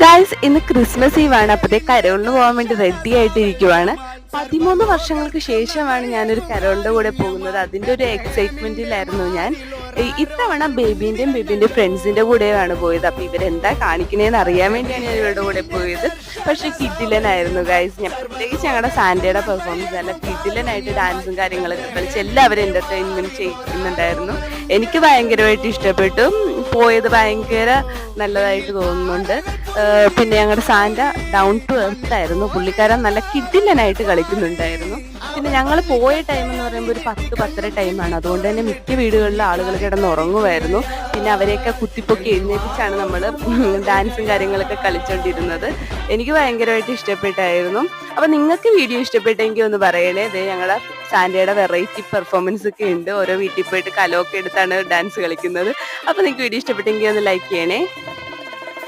Guys, ഇന്ന് Christmas eve ആണ്. അപ്പത്തേ കരോളിന് പോകാൻ വേണ്ടി റെഡി ആയിട്ടിരിക്കുവാണ്. 13 വർഷങ്ങൾക്ക് ശേഷമാണ് ഞാനൊരു കരോളിന്റെ കൂടെ പോകുന്നത്. അതിന്റെ ഒരു എക്സൈറ്റ്മെന്റിലായിരുന്നു ഞാൻ. ഇത്തവണ ബേബിന്റെ ഫ്രണ്ട്സിന്റെ കൂടെയാണ് പോയത്. അപ്പൊ ഇവരെന്താ കാണിക്കണേന്ന് അറിയാൻ വേണ്ടിയാണ് ഞാൻ ഇവരുടെ കൂടെ പോയത്. പക്ഷെ കിഡിലനായിരുന്നു ഗൈസ്. ഞാൻ പ്രത്യേകിച്ച് ഞങ്ങളുടെ സാന്റയുടെ പെർഫോമൻസ് നല്ല കിഡിലനായിട്ട് ഡാൻസും കാര്യങ്ങളൊക്കെ കളിച്ച് എല്ലാവരും എന്റർടൈൻമെന്റ് ചെയ്യുന്നുണ്ടായിരുന്നു. എനിക്ക് ഭയങ്കരമായിട്ട് ഇഷ്ടപ്പെട്ടു. പോയത് ഭയങ്കര നല്ലതായിട്ട് തോന്നുന്നുണ്ട്. പിന്നെ ഞങ്ങളുടെ സാന്റ ഡൗൺ ടു എർത്ത് ആയിരുന്നു. പുള്ളിക്കാരൻ നല്ല കിഡിലനായിട്ട് കളിക്കുന്നുണ്ടായിരുന്നു. പിന്നെ ഞങ്ങൾ പോയ ടൈം എന്ന് പറയുമ്പോൾ ഒരു 10-10:30 ടൈമാണ്. അതുകൊണ്ട് തന്നെ മിക്ക വീടുകളിലും ആളുകൾ കിടന്നുറങ്ങുമായിരുന്നു. പിന്നെ അവരെയൊക്കെ കുത്തിപ്പൊക്കി എഴുന്നേൽപ്പിച്ചാണ് നമ്മൾ ഡാൻസും കാര്യങ്ങളൊക്കെ കളിച്ചുകൊണ്ടിരുന്നത്. എനിക്ക് ഭയങ്കരമായിട്ട് ഇഷ്ടപ്പെട്ടായിരുന്നു. അപ്പൊ നിങ്ങൾക്ക് വീഡിയോ ഇഷ്ടപ്പെട്ടെങ്കിൽ ഒന്ന് പറയണേ. ഇത് ഞങ്ങളുടെ സാന്റയുടെ വെറൈറ്റി പെർഫോമൻസ് ഒക്കെ ഉണ്ട്. ഓരോ വീട്ടിൽ പോയിട്ട് കലമൊക്കെ എടുത്താണ് ഡാൻസ് കളിക്കുന്നത്. അപ്പൊ നിങ്ങൾക്ക് വീഡിയോ ഇഷ്ടപ്പെട്ടെങ്കിൽ ഒന്ന് ലൈക്ക് ചെയ്യണേ.